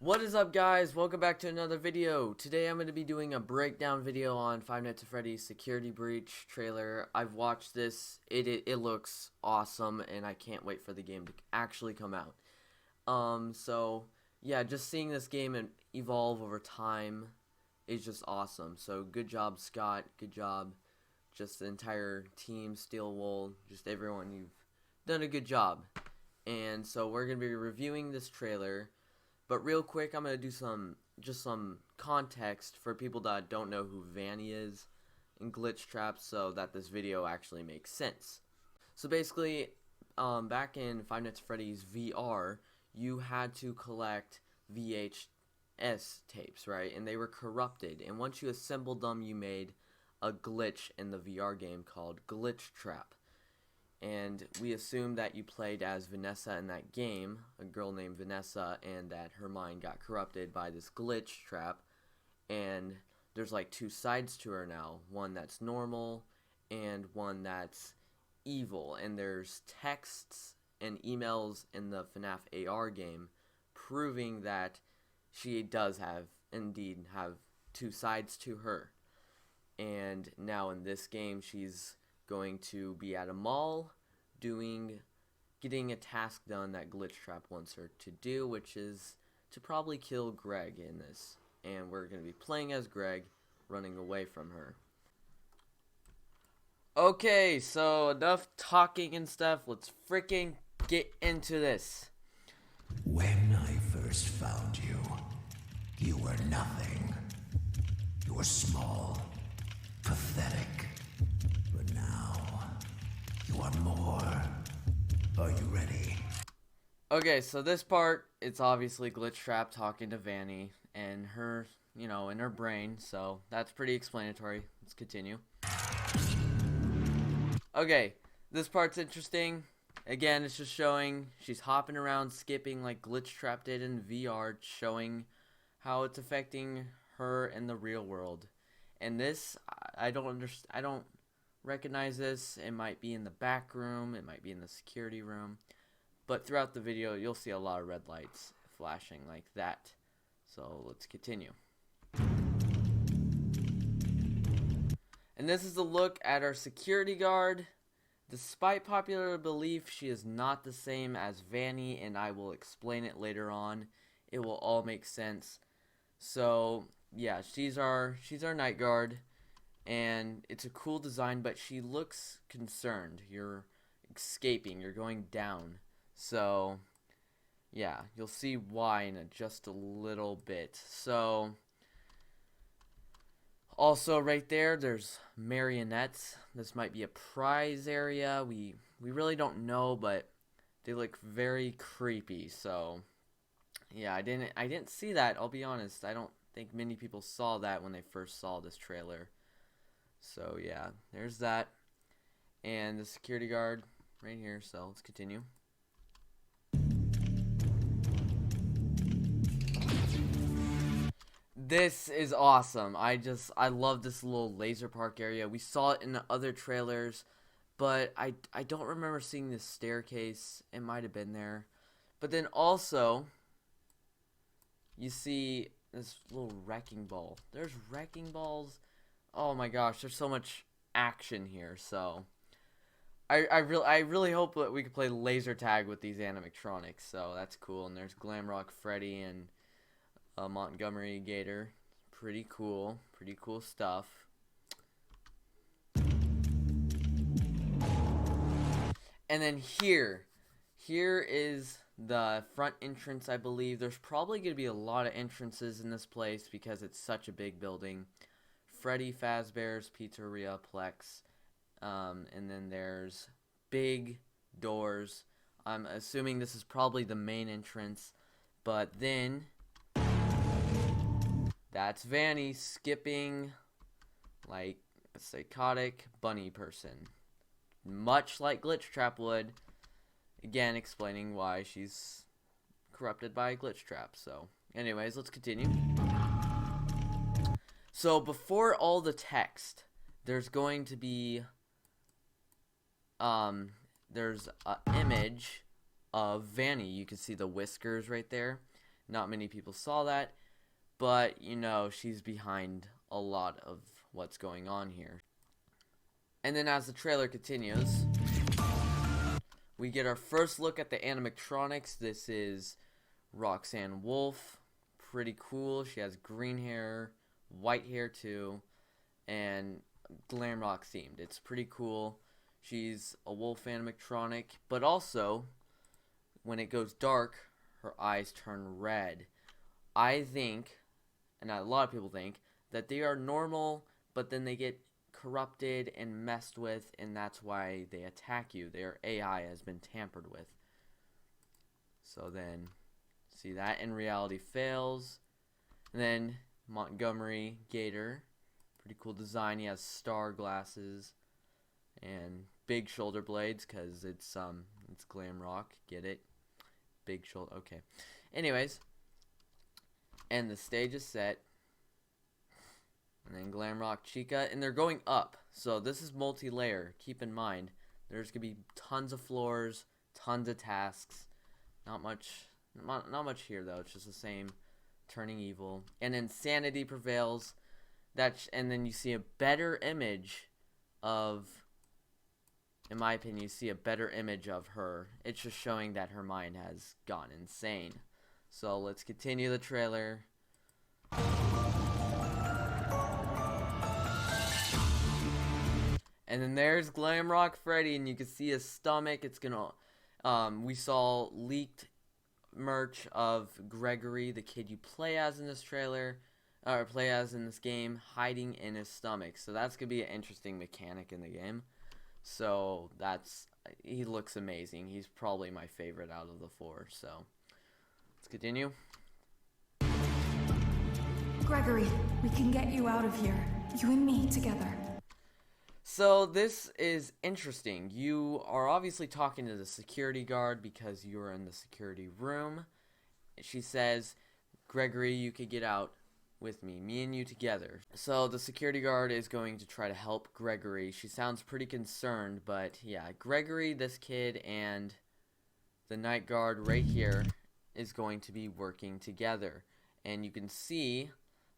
What is up, guys? Welcome back to another video. Today I'm going to be doing a breakdown video on Five Nights at Freddy's Security Breach trailer. I've watched this. It looks awesome, and I can't wait for the game to actually come out. So yeah, just seeing this game and evolve over time is just awesome. So good job, Scott. Good job, just the entire team, Steel Wool, just everyone. You've done a good job. And so we're going to be reviewing this trailer. But real quick, I'm going to do some context for people that don't know who Vanny is in Glitch Traps, so that this video actually makes sense. So basically, back in Five Nights at Freddy's VR, you had to collect VHS tapes, right? And they were corrupted. And once you assembled them, you made a glitch in the VR game called Glitch Trap. And we assumed that you played as Vanessa in that game, a girl named Vanessa, and that her mind got corrupted by this glitch trap. And there's like two sides to her now, one that's normal and one that's evil. And there's texts and emails in the FNAF AR game proving that she does indeed have two sides to her. And now in this game, she's going to be at a mall getting a task done that Glitch Trap wants her to do, which is to probably kill Greg in this. And we're going to be playing as Greg, running away from her. Okay, so enough talking and stuff. Let's freaking get into this. When I first found you, you were nothing. You were small, pathetic. But now, you are more. Are you ready? Okay, so this part, it's obviously Glitch Trap talking to Vanny and her, in her brain, so that's pretty explanatory. Let's continue. Okay, this part's interesting. Again, it's just showing she's hopping around, skipping like Glitch Trap did in VR, showing how it's affecting her in the real world. And this, I don't recognize this. It might be in the back room, it might be in the security room, but throughout the video you'll see a lot of red lights flashing like that. So let's continue. And this is a look at our security guard. Despite popular belief, she is not the same as Vanny, and I will explain it later on. It will all make sense. So yeah, she's our night guard. And it's a cool design, but she looks concerned. You're escaping. You're going down. So, yeah, you'll see why in just a little bit. So, also right there, there's marionettes. This might be a prize area. We really don't know, but they look very creepy. So, yeah, I didn't see that. I'll be honest. I don't think many people saw that when they first saw this trailer. So yeah, there's that. And the security guard right here, so let's continue. This is awesome. I love this little laser park area. We saw it in the other trailers, but I don't remember seeing this staircase. It might have been there. But then also, you see this little wrecking ball. There's wrecking balls. Oh my gosh, there's so much action here. So I really hope that we could play laser tag with these animatronics. So that's cool. And there's Glamrock Freddy and Montgomery Gator. Pretty cool stuff. And then here is the front entrance, I believe. There's probably going to be a lot of entrances in this place because it's such a big building. Freddy Fazbear's Pizzeria Plex, and then there's big doors. I'm assuming this is probably the main entrance, but then that's Vanny skipping like a psychotic bunny person, much like Glitch Trap would. Again, explaining why she's corrupted by Glitch Trap. So anyways, let's continue. So before all the text, there's going to be there's an image of Vanny. You can see the whiskers right there. Not many people saw that, but you know, she's behind a lot of what's going on here. And then as the trailer continues, we get our first look at the animatronics. This is Roxanne Wolf. Pretty cool. She has green hair, white hair too, and glam rock themed. It's pretty cool. She's a wolf animatronic, but also when it goes dark, her eyes turn red. I think, and a lot of people think, that they are normal, but then they get corrupted and messed with, and that's why they attack you. Their AI has been tampered with. So then, see, that in reality fails. And then Montgomery Gator, pretty cool design. He has star glasses and big shoulder blades because it's glam rock. Get it? Big shoulder. Okay. Anyways, and the stage is set. And then Glam Rock Chica, and they're going up. So this is multi-layer. Keep in mind, there's gonna be tons of floors, tons of tasks. Not much here though. It's just the same. Turning evil, and insanity prevails. And then you see a better image of, in my opinion, you see a better image of her. It's just showing that her mind has gone insane. So let's continue the trailer. And then there's Glam Rock Freddy, and you can see his stomach. It's gonna, we saw leaked merch of Gregory, the kid you play as in this trailer, or play as in this game, hiding in his stomach. So that's gonna be an interesting mechanic in the game. So he looks amazing. He's probably my favorite out of the four. So let's continue. Gregory, we can get you out of here. You and me together. So this is interesting. You are obviously talking to the security guard because you're in the security room. She says, Gregory, you could get out with me and you together. So the security guard is going to try to help Gregory. She sounds pretty concerned, but yeah, Gregory, this kid, and the night guard right here is going to be working together. And you can see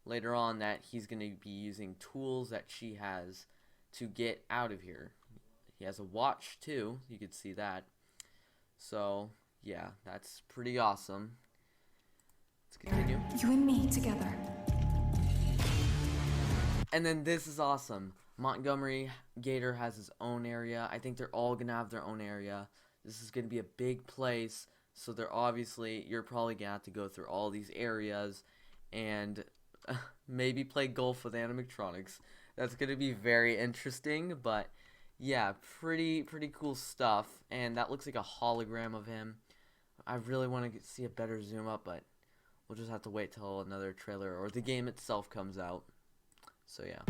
later on that he's going to be using tools that she has to get out of here. He has a watch too, you could see that. So yeah, that's pretty awesome. Let's continue. You and me together. And then this is awesome. Montgomery Gator has his own area. I think they're all gonna have their own area. This is gonna be a big place, so you're probably gonna have to go through all these areas and maybe play golf with animatronics. That's going to be very interesting, but yeah, pretty cool stuff. And that looks like a hologram of him. I really want to see a better zoom up, but we'll just have to wait till another trailer or the game itself comes out. So yeah.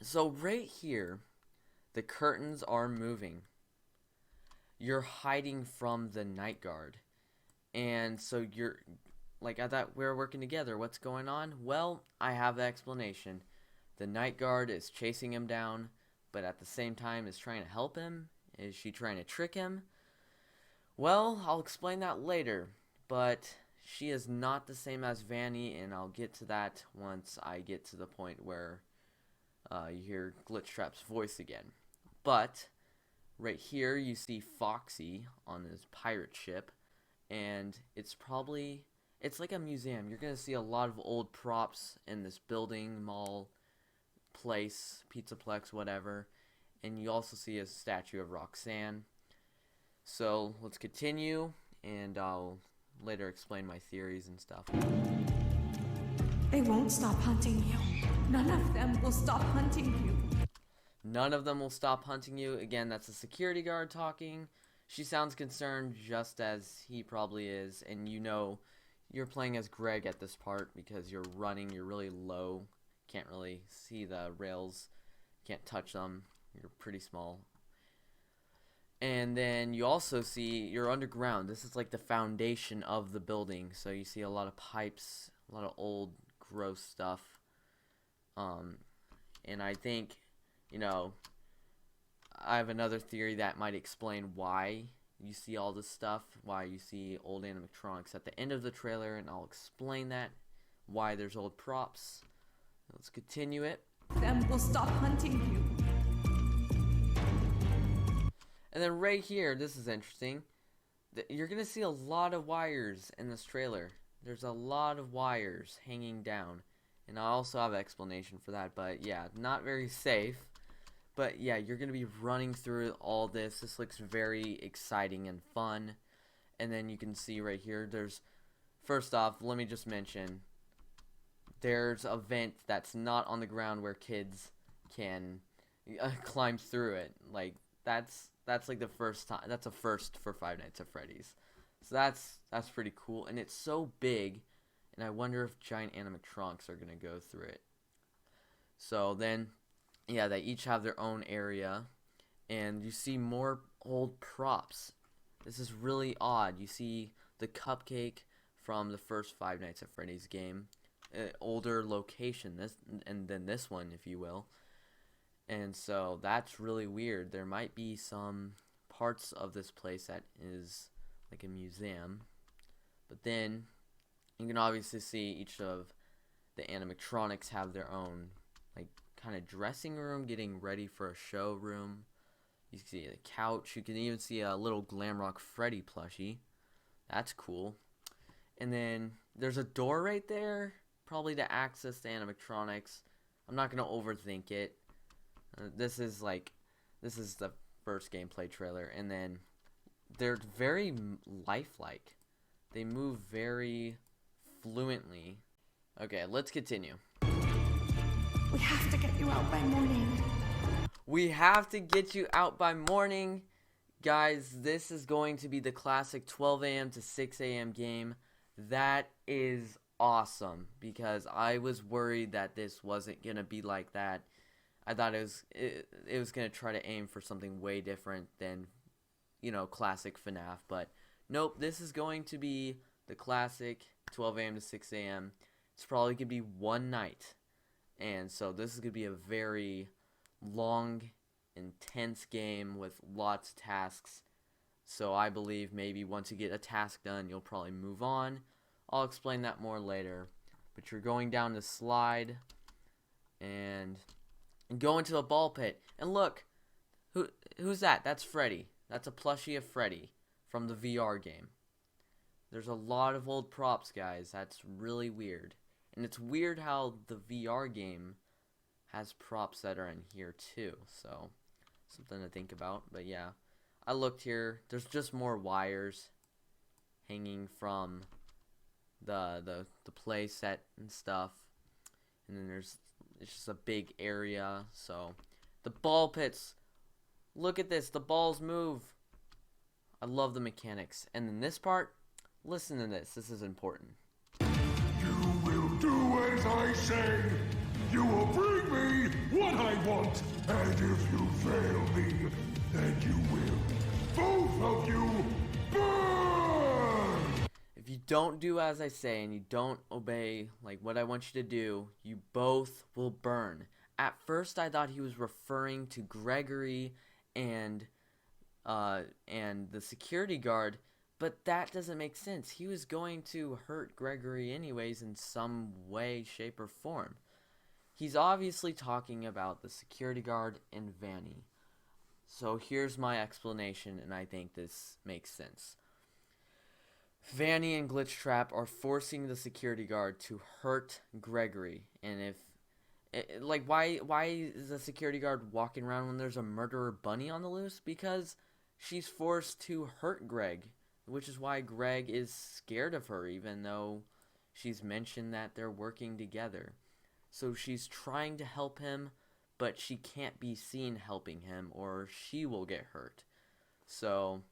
So right here, the curtains are moving. You're hiding from the night guard. And so you're like, I thought we were working together. What's going on? Well, I have the explanation. The night guard is chasing him down, but at the same time is trying to help him. Is she trying to trick him? Well, I'll explain that later, but she is not the same as Vanny, and I'll get to that once I get to the point where you hear Glitchtrap's voice again. But right here you see Foxy on his pirate ship, and it's like a museum. You're going to see a lot of old props in this building, mall, place, pizzaplex, whatever. And you also see a statue of Roxanne. So let's continue, and I'll later explain my theories and stuff. They won't stop hunting you. None of them will stop hunting you. None of them will stop hunting you. Again, that's a security guard talking. She sounds concerned just as he probably is, and you know you're playing as Greg at this part because you're running, you're really low, can't really see the rails, can't touch them, you're pretty small. And then you also see you're underground. This is like the foundation of the building, so you see a lot of pipes, a lot of old gross stuff. And I think, you know, I have another theory that might explain why you see all this stuff, why you see old animatronics at the end of the trailer, and I'll explain that, why there's old props. Let's continue it. Them will stop hunting you. And then right here, this is interesting. You're going to see a lot of wires in this trailer. There's a lot of wires hanging down. And I also have an explanation for that, but yeah, not very safe. But yeah, you're going to be running through all this. This looks very exciting and fun. And then you can see right here, first off, let me just mention, there's a vent that's not on the ground where kids can climb through it. Like, that's like the first time. That's a first for Five Nights at Freddy's. So that's pretty cool. And it's so big, and I wonder if giant animatronics are going to go through it. So then, yeah, they each have their own area, and you see more old props. This is really odd. You see the cupcake from the first Five Nights at Freddy's game, older location, and then this one, if you will. And so that's really weird. There might be some parts of this place that is like a museum, but then you can obviously see each of the animatronics have their own like kind of dressing room, getting ready for a showroom. You can see the couch. You can even see a little Glamrock Freddy plushie. That's cool. And then there's a door right there, probably to access the animatronics. I'm not gonna overthink it. This is the first gameplay trailer, and then they're very lifelike. They move very fluently. Okay, let's continue. We have to get you out by morning. We have to get you out by morning. Guys, this is going to be the classic 12 a.m. to 6 a.m. game. That is awesome, because I was worried that this wasn't going to be like that. I thought it was going to try to aim for something way different than, you know, classic FNAF. But nope, this is going to be the classic 12 a.m. to 6 a.m. It's probably going to be one night. And so this is going to be a very long, intense game with lots of tasks. So I believe maybe once you get a task done, you'll probably move on. I'll explain that more later. But you're going down the slide and go into a ball pit. And look, who's that? That's Freddy. That's a plushie of Freddy from the VR game. There's a lot of old props, guys. That's really weird. And it's weird how the VR game has props that are in here too. So, something to think about. But yeah, I looked here. There's just more wires hanging from the play set and stuff. And then it's just a big area. So, the ball pits. Look at this. The balls move. I love the mechanics. And then this part, listen to this. This is important. You will do as I say. You will bring me what I want. And if you fail me, then you will. Both of you burn! If you don't do as I say and you don't obey like what I want you to do, you both will burn. At first I thought he was referring to Gregory and the security guard, but that doesn't make sense. He was going to hurt Gregory anyways in some way, shape, or form. He's obviously talking about the security guard and Vanny. So here's my explanation, and I think this makes sense. Vanny and Glitchtrap are forcing the security guard to hurt Gregory, and why is the security guard walking around when there's a murderer bunny on the loose? Because she's forced to hurt Greg, which is why Greg is scared of her, even though she's mentioned that they're working together. So she's trying to help him, but she can't be seen helping him or she will get hurt. So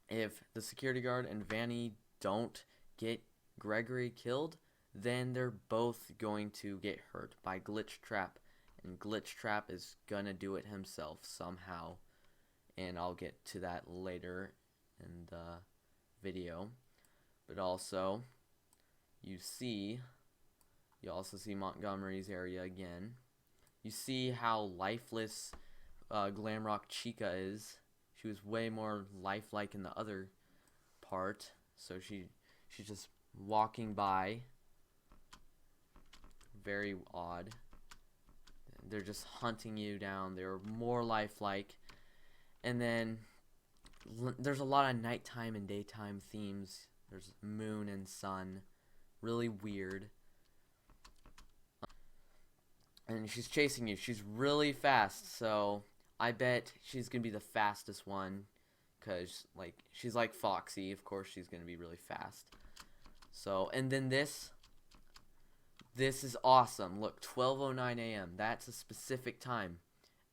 if the security guard and Vanny don't get Gregory killed, then they're both going to get hurt by Glitchtrap. And Glitchtrap is gonna do it himself somehow. And I'll get to that later in the video. But also, you also see Montgomery's area again. You see how lifeless Glamrock Chica is. She was way more lifelike in the other part. So she's just walking by. Very odd. They're just hunting you down. They're more lifelike. And then there's a lot of nighttime and daytime themes. There's moon and sun. Really weird. And she's chasing you. She's really fast, so I bet she's gonna be the fastest one, cause like she's like Foxy. Of course, she's gonna be really fast. So, and then this is awesome. Look, 12:09 a.m. That's a specific time,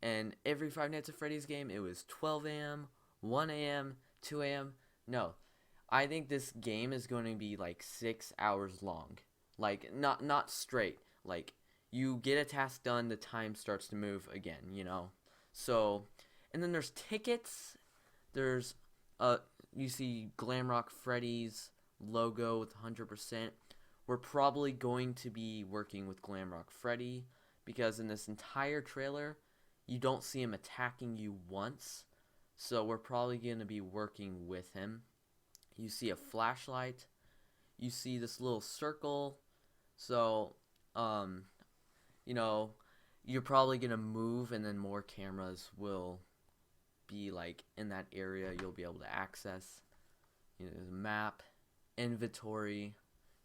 and every Five Nights at Freddy's game, it was 12 a.m., 1 a.m., 2 a.m. No, I think this game is going to be like 6 hours long. Like not straight. Like you get a task done, the time starts to move again, you know. So, and then there's tickets. There's you see Glamrock Freddy's logo with 100%. We're probably going to be working with Glamrock Freddy because in this entire trailer, you don't see him attacking you once. So we're probably going to be working with him. You see a flashlight. You see this little circle. So, you know, you're probably going to move and then more cameras will be like in that area you'll be able to access. You know, the map, inventory.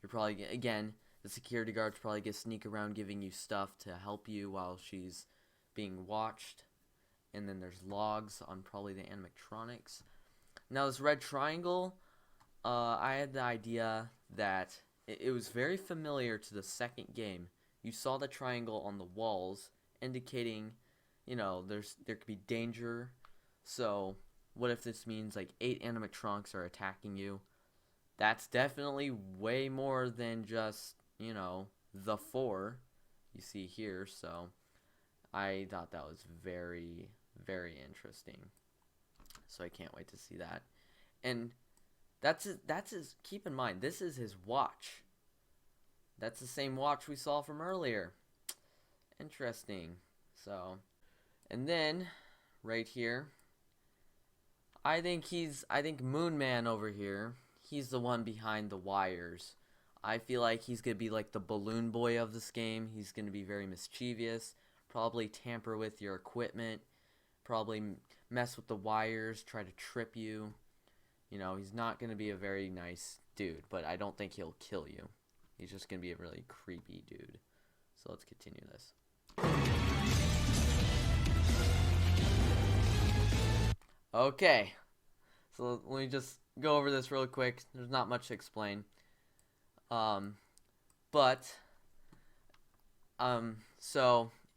You're probably, again, the security guard's probably going to sneak around giving you stuff to help you while she's being watched. And then there's logs on probably the animatronics. Now this red triangle, I had the idea that it was very familiar to the second game. You saw the triangle on the walls indicating, you know, there could be danger. So what if this means like 8 animatronics are attacking you? That's definitely way more than just, you know, the 4 you see here. So I thought that was very, very interesting. So I can't wait to see that. And that's his, keep in mind, this is his watch. That's the same watch we saw from earlier. Interesting. So, and then right here, I think Moon Man over here, he's the one behind the wires. I feel like he's going to be like the balloon boy of this game. He's going to be very mischievous, probably tamper with your equipment, probably mess with the wires, try to trip you. You know, he's not going to be a very nice dude, but I don't think he'll kill you. He's just going to be a really creepy dude. So let's continue this. Okay. So let me just go over this real quick. There's not much to explain. So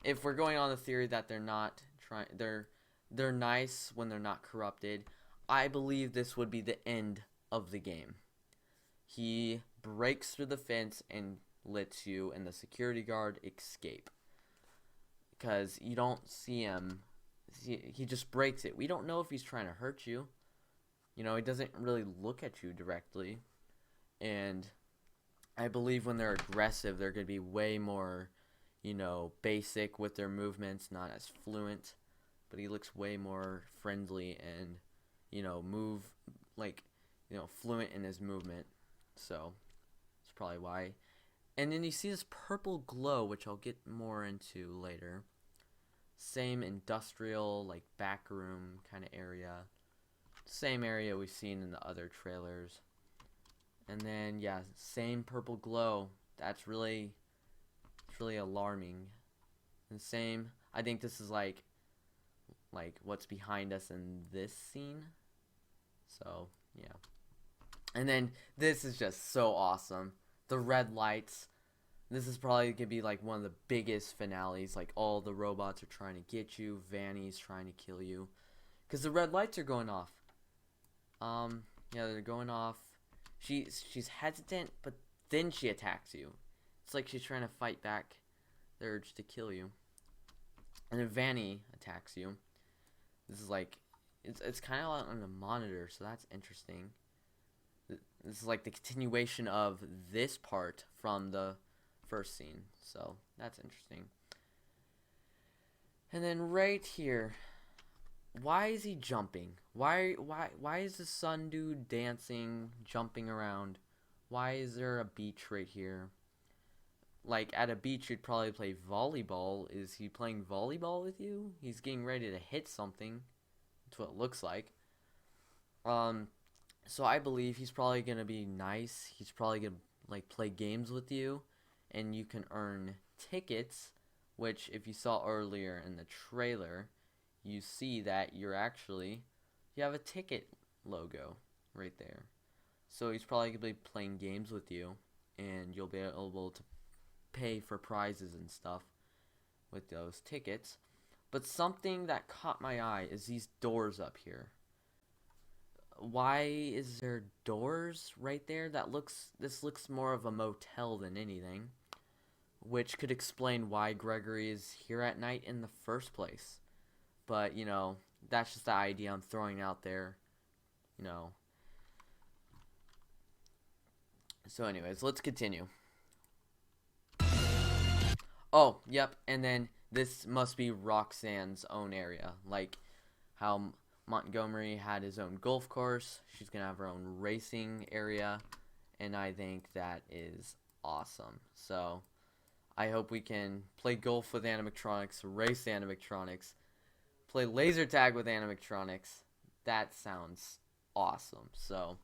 if we're going on the theory that they're not trying, they're nice when they're not corrupted, I believe this would be the end of the game. He breaks through the fence and lets you and the security guard escape. Because you don't see him. He just breaks it. We don't know if he's trying to hurt you. You know, he doesn't really look at you directly. And I believe when they're aggressive, they're going to be way more, you know, basic with their movements, not as fluent. But he looks way more friendly and, you know, fluent in his movement. So, that's probably why. And then you see this purple glow, which I'll get more into later. Same industrial, like, back room kind of area. Same area we've seen in the other trailers. And then, yeah, same purple glow. That's really, it's really alarming. And same, I think this is like what's behind us in this scene. So, yeah. And then this is just so awesome. The red lights. This is probably going to be like one of the biggest finales. Like all the robots are trying to get you. Vanny's trying to kill you. Because the red lights are going off. Yeah, they're going off. She's hesitant, but then she attacks you. It's like she's trying to fight back the urge to kill you. And then Vanny attacks you. This is like, it's kind of on a monitor, so that's interesting. This is like the continuation of this part from the first scene, so that's interesting. And then right here, why is he jumping? Why is the sun dude dancing, jumping around? Why is there a beach right here? Like, at a beach, you'd probably play volleyball. Is he playing volleyball with you? He's getting ready to hit something. That's what it looks like. So I believe he's probably gonna be nice. He's probably gonna, like, play games with you, and you can earn tickets, which, if you saw earlier in the trailer, you see that you have a ticket logo right there. So he's probably gonna be playing games with you, and you'll be able to pay for prizes and stuff with those tickets. But something that caught my eye is these doors up here. Why is there doors right there? This looks more of a motel than anything, which could explain why Gregory is here at night in the first place. But, you know, that's just the idea I'm throwing out there, you know. So anyways, let's continue. Oh, yep, and then this must be Roxanne's own area. Like how Montgomery had his own golf course, she's going to have her own racing area, and I think that is awesome. So I hope we can play golf with animatronics, race animatronics, play laser tag with animatronics. That sounds awesome. So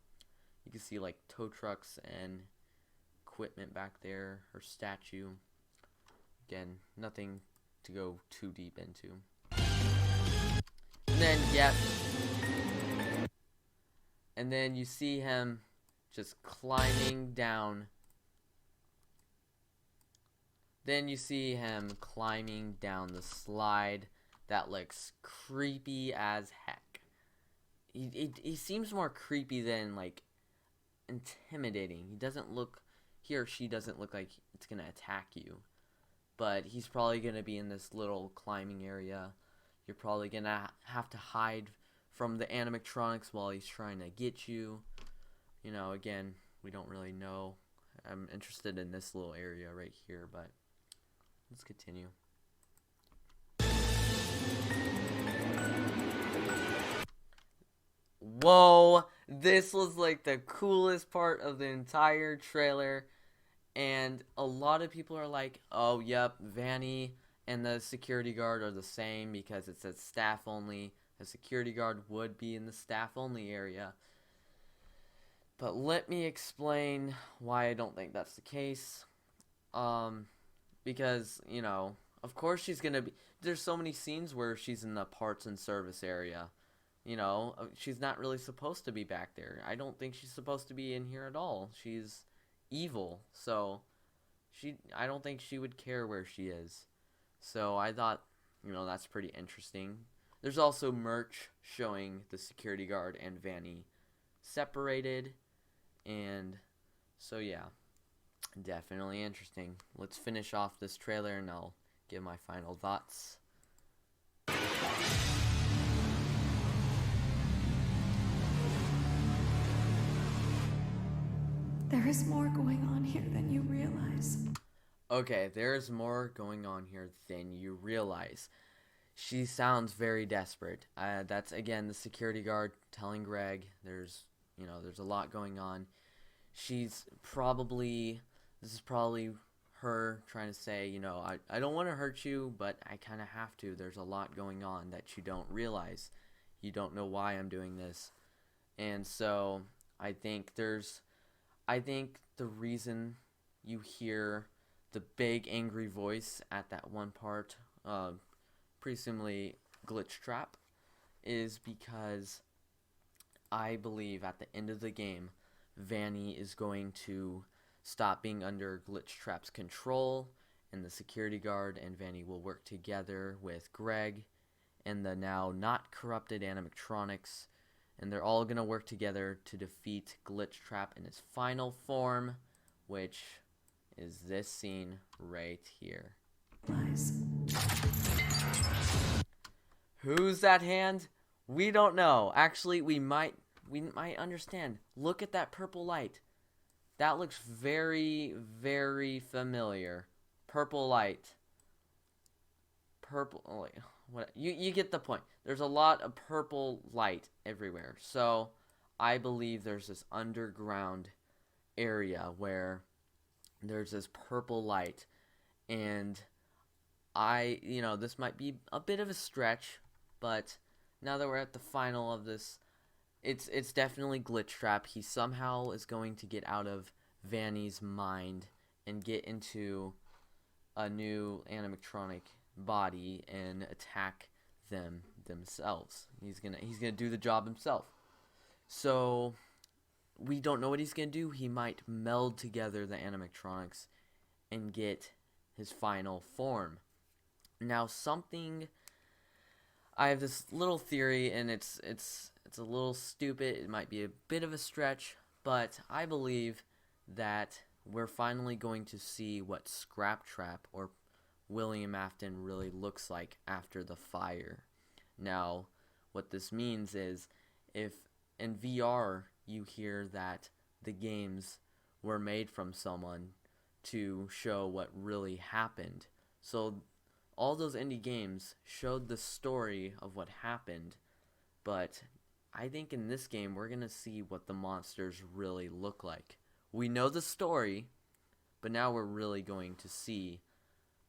you can see like tow trucks and equipment back there, her statue. Again, nothing to go too deep into. And then, yep. And then you see him just climbing down. Then you see him climbing down the slide. That looks creepy as heck. He seems more creepy than, like, intimidating. He or she doesn't look like it's gonna attack you. But he's probably going to be in this little climbing area. You're probably going to have to hide from the animatronics while he's trying to get you. You know, again, we don't really know. I'm interested in this little area right here, but let's continue. Whoa! This was like the coolest part of the entire trailer. And a lot of people are like, oh, yep, Vanny and the security guard are the same because it says staff only. A security guard would be in the staff only area. But let me explain why I don't think that's the case. Because, you know, of course she's going to be... There's so many scenes where she's in the parts and service area. You know, she's not really supposed to be back there. I don't think she's supposed to be in here at all. She's evil, so I don't think she would care where she is. So I thought, you know, that's pretty interesting. There's also merch showing the security guard and Vanny separated, and so yeah, definitely interesting. Let's finish off this trailer and I'll give my final thoughts. There is more going on here than you realize. Okay, there's more going on here than you realize. She sounds very desperate. That's, again, the security guard telling Greg there's a lot going on. This is probably her trying to say, you know, I don't want to hurt you, but I kind of have to. There's a lot going on that you don't realize. You don't know why I'm doing this. And so I think the reason you hear the big angry voice at that one part, presumably Glitch Trap, is because I believe at the end of the game, Vanny is going to stop being under Glitch Trap's control, and the security guard and Vanny will work together with Greg and the now not corrupted animatronics, and they're all going to work together to defeat Glitch Trap in his final form, which is this scene right here. Lies. Who's that hand? We don't know. Actually, we might understand. Look at that purple light. That looks very, very familiar. Purple light. Purple. Oh, wait. what you get the point. There's a lot of purple light everywhere. So I believe there's this underground area where there's this purple light, and this might be a bit of a stretch, but now that we're at the final of this, it's definitely Glitch Trap. He somehow is going to get out of Vanny's mind and get into a new animatronic body and attack themselves. He's gonna do the job himself. So we don't know what he's gonna do. He might meld together the animatronics and get his final form. Now, I have this little theory, and it's a little stupid. It might be a bit of a stretch, but I believe that we're finally going to see what Scraptrap or William Afton really looks like after the fire. Now, what this means is, if in VR you hear that the games were made from someone to show what really happened, so all those indie games showed the story of what happened, but I think in this game we're going to see what the monsters really look like. We know the story, but now we're really going to see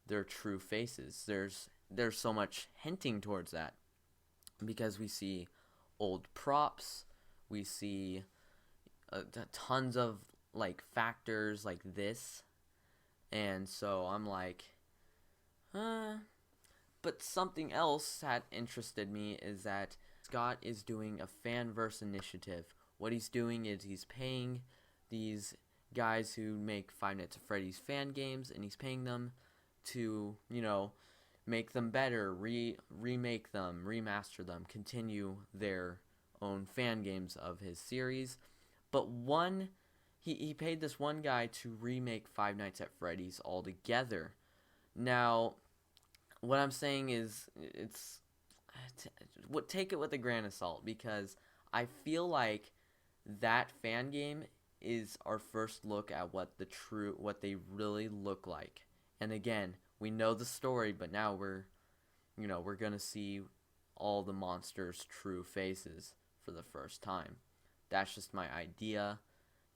their true faces. There's so much hinting towards that, because we see old props, we see tons of like factors like this, and so I'm like, but something else that interested me is that Scott is doing a fanverse initiative. What he's doing is he's paying these guys who make Five Nights at Freddy's fan games, and he's paying them to, make them better, remake them, remaster them, continue their own fan games of his series. But he paid this one guy to remake Five Nights at Freddy's altogether. Now, what I'm saying is, take it with a grain of salt, because I feel like that fan game is our first look at what they really look like. And again, we know the story, but now we're gonna see all the monsters' true faces for the first time. That's just my idea.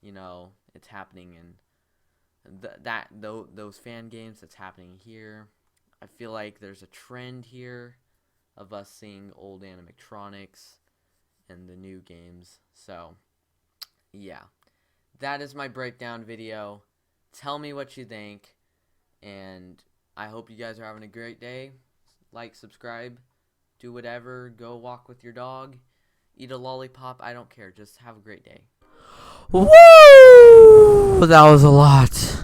It's happening in those fan games. That's happening here. I feel like there's a trend here of us seeing old animatronics in the new games. So, yeah. That is my breakdown video. Tell me what you think, and I hope you guys are having a great day. Like, subscribe, do whatever, go walk with your dog, eat a lollipop, I don't care, just have a great day. Woo! That was a lot.